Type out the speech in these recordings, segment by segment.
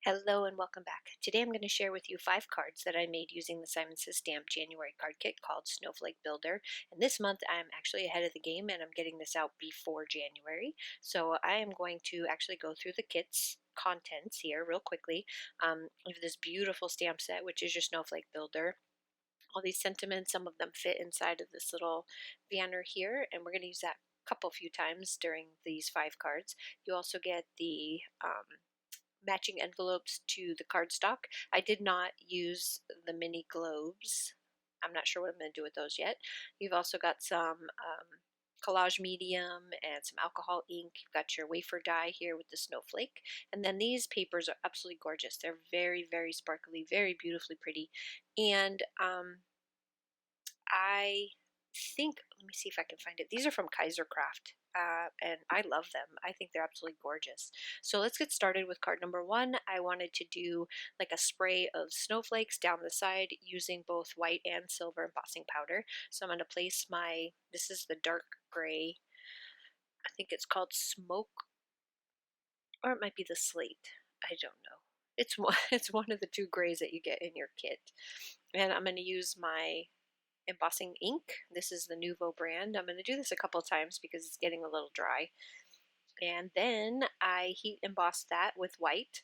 Hello and welcome back. Today I'm going to share with you 5 cards that I made using the Simon Says Stamp January card kit called Snowflake Builder. And this month I'm actually ahead of the game and I'm getting this out before January. So I am going to actually go through the kit's contents here real quickly. We have this beautiful stamp set, which is your Snowflake Builder. All these sentiments, some of them fit inside of this little banner here, and we're going to use that a few times during these 5 cards. You also get the matching envelopes to the cardstock. I did not use the mini globes. I'm not sure what I'm going to do with those yet. You've also got some collage medium and some alcohol ink. You've got your wafer die here with the snowflake. And then these papers are absolutely gorgeous. They're very, very sparkly, very beautifully pretty. And I think, let me see if I can find it. These are from Kaisercraft, and I love them. I think they're absolutely gorgeous. So let's get started with card number 1. I wanted to do like a spray of snowflakes down the side using both white and silver embossing powder. So I'm going to place this is the dark gray, I think it's called smoke, or it might be the slate. I don't know. It's one of the 2 grays that you get in your kit. And I'm going to use my embossing ink. This is the Nuvo brand. I'm going to do this a couple times because it's getting a little dry. And then I heat embossed that with white.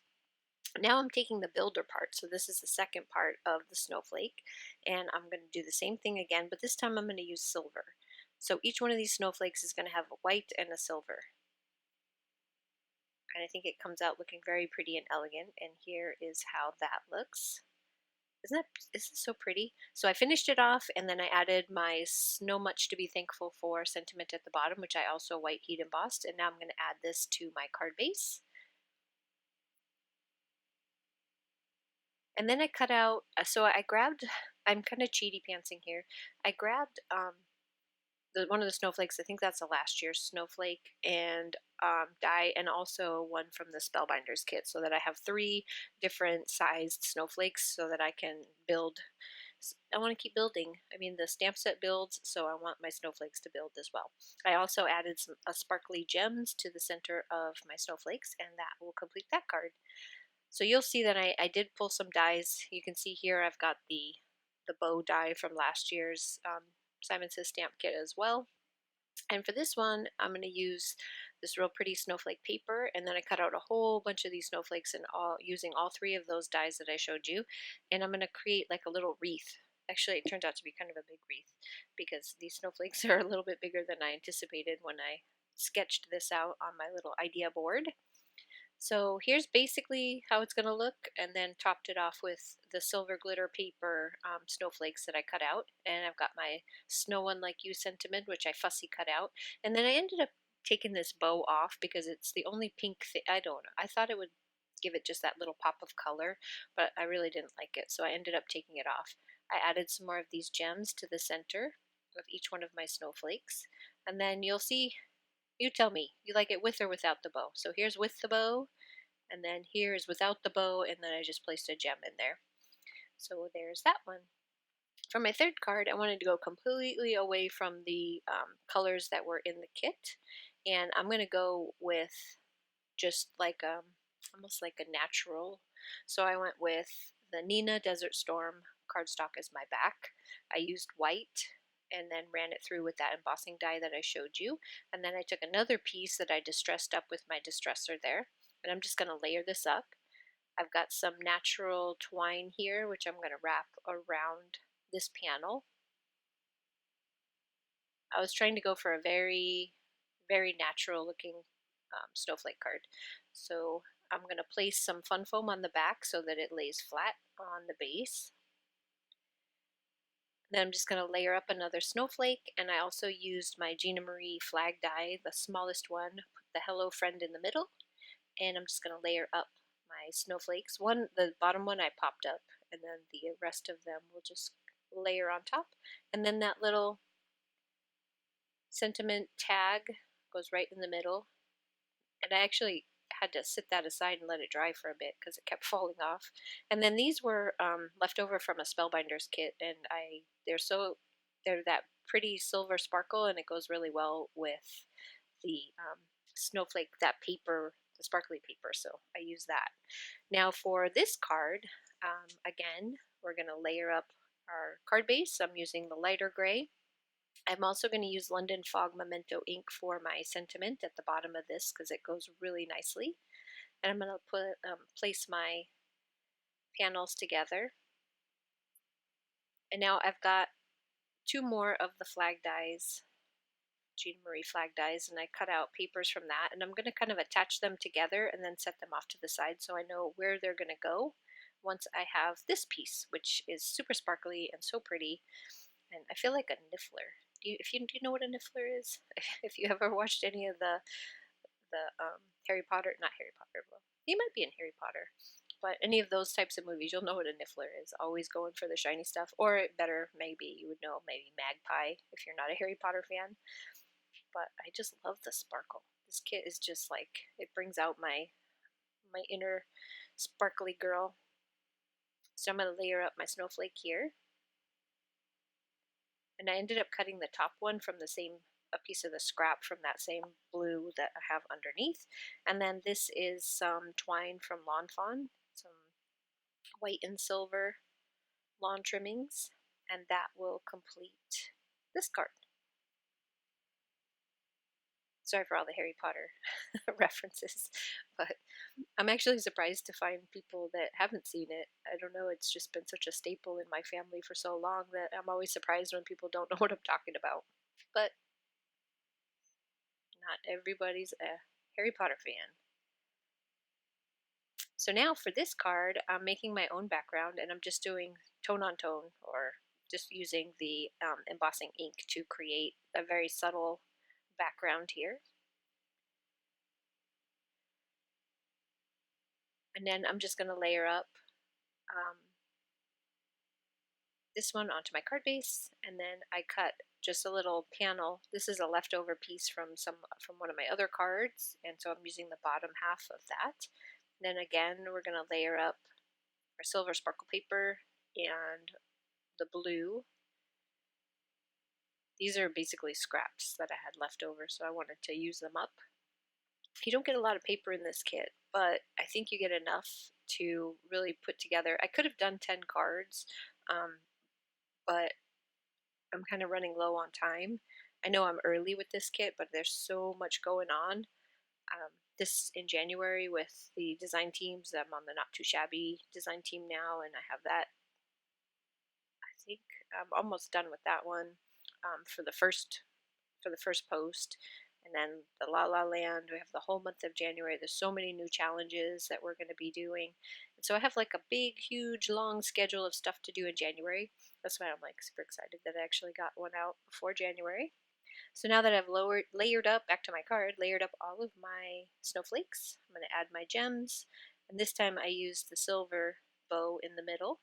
Now I'm taking the builder part, so this is the second part of the snowflake, and I'm going to do the same thing again, but this time I'm going to use silver. So each one of these snowflakes is going to have a white and a silver. And I think it comes out looking very pretty and elegant, and here is how that looks. Isn't this so pretty? So I finished it off, and then I added my So Much to Be Thankful For sentiment at the bottom, which I also white heat embossed, and now I'm going to add this to my card base. And then I cut out, I'm kind of cheaty pantsing here. I grabbed one of the snowflakes. I think that's the last year's snowflake and die, and also one from the Spellbinders kit, so that I have 3 different sized snowflakes so that I can build. I want to keep building. I mean, the stamp set builds, so I want my snowflakes to build as well. I also added some sparkly gems to the center of my snowflakes, and that will complete that card. So you'll see that I did pull some dies. You can see here I've got the bow die from last year's Simon Says Stamp kit as well. And for this one, I'm going to use this real pretty snowflake paper, and then I cut out a whole bunch of these snowflakes and using all 3 of those dies that I showed you, and I'm going to create like a little wreath. Actually, it turned out to be kind of a big wreath because these snowflakes are a little bit bigger than I anticipated when I sketched this out on my little idea board. So here's basically how it's going to look, and then topped it off with the silver glitter paper snowflakes that I cut out. And I've got my Snow One Like You sentiment, which I fussy cut out. And then I ended up taking this bow off because it's the only pink thing. I don't know. I thought it would give it just that little pop of color, but I really didn't like it, so I ended up taking it off. I added some more of these gems to the center of each one of my snowflakes, and then you'll see. You tell me, you like it with or without the bow. So here's with the bow, and then here is without the bow, and then I just placed a gem in there. So there's that one. For my 3rd card, I wanted to go completely away from the colors that were in the kit, and I'm going to go with just like almost like a natural. So I went with the Nina Desert Storm cardstock as my back. I used white and then ran it through with that embossing die that I showed you. And then I took another piece that I distressed up with my distressor there, and I'm just going to layer this up. I've got some natural twine here, which I'm going to wrap around this panel. I was trying to go for a very, very natural looking snowflake card. So I'm going to place some fun foam on the back so that it lays flat on the base. Then I'm just going to layer up another snowflake, and I also used my Gina Marie flag die, the smallest one, put the Hello Friend in the middle, and I'm just going to layer up my snowflakes. The bottom one I popped up, and then the rest of them will just layer on top. And then that little sentiment tag goes right in the middle, and I actually had to sit that aside and let it dry for a bit because it kept falling off. And then these were left over from a Spellbinders kit, and they're that pretty silver sparkle, and it goes really well with the snowflake, that paper, the sparkly paper, so I use that. Now for this card, again, we're going to layer up our card base. I'm using the lighter gray. I'm also going to use London Fog Memento ink for my sentiment at the bottom of this because it goes really nicely. And I'm going to place my panels together. And now I've got 2 more of the flag dies, Jean Marie flag dies, and I cut out papers from that, and I'm going to kind of attach them together and then set them off to the side so I know where they're going to go once I have this piece, which is super sparkly and so pretty, and I feel like a niffler. Do you know what a niffler is? If you ever watched any of the Harry Potter, not Harry Potter, well, he might be in Harry Potter, but any of those types of movies, you'll know what a niffler is. Always going for the shiny stuff, or better, maybe you would know maybe Magpie if you're not a Harry Potter fan. But I just love the sparkle. This kit is just like, it brings out my inner sparkly girl. So I'm going to layer up my snowflake here. And I ended up cutting the top one from the same, a piece of the scrap from that same blue that I have underneath. And then this is some twine from Lawn Fawn, some white and silver lawn trimmings, and that will complete this card. Sorry for all the Harry Potter references, but I'm actually surprised to find people that haven't seen it. I don't know, it's just been such a staple in my family for so long that I'm always surprised when people don't know what I'm talking about. But not everybody's a Harry Potter fan. So now for this card, I'm making my own background, and I'm just doing tone on tone, or just using the embossing ink to create a very subtle background here. And then I'm just going to layer up this one onto my card base, and then I cut just a little panel. This is a leftover piece from one of my other cards, and so I'm using the bottom half of that. And then again, we're going to layer up our silver sparkle paper and the blue. These are basically scraps that I had left over, so I wanted to use them up. You don't get a lot of paper in this kit, but I think you get enough to really put together. I could have done 10 cards, but I'm kind of running low on time. I know I'm early with this kit, but there's so much going on. This in January with the design teams. I'm on the Not Too Shabby design team now, and I have that. I think I'm almost done with that one for the first post. And then the La La Land, we have the whole month of January. There's so many new challenges that we're going to be doing. And so I have like a big, huge, long schedule of stuff to do in January. That's why I'm like super excited that I actually got one out before January. So now that I've layered up, back to my card, layered up all of my snowflakes, I'm going to add my gems. And this time I used the silver bow in the middle.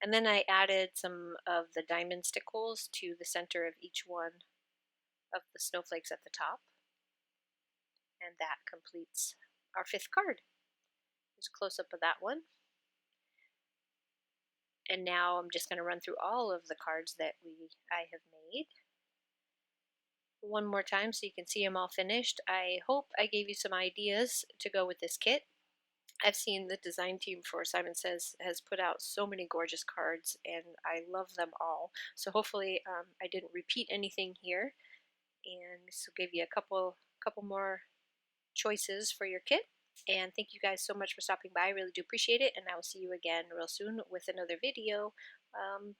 And then I added some of the diamond stick holes to the center of each one of the snowflakes at the top. And that completes our 5th card. There's a close-up of that one. And now I'm just going to run through all of the cards that I have made one more time so you can see them all finished. I hope I gave you some ideas to go with this kit. I've seen the design team for Simon Says has put out so many gorgeous cards, and I love them all. So hopefully I didn't repeat anything here, and this will give you a couple more choices for your kit. And thank you guys so much for stopping by. I really do appreciate it, and I will see you again real soon with another video,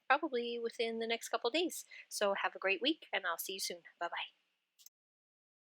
probably within the next couple days. So have a great week, and I'll see you soon. Bye-bye.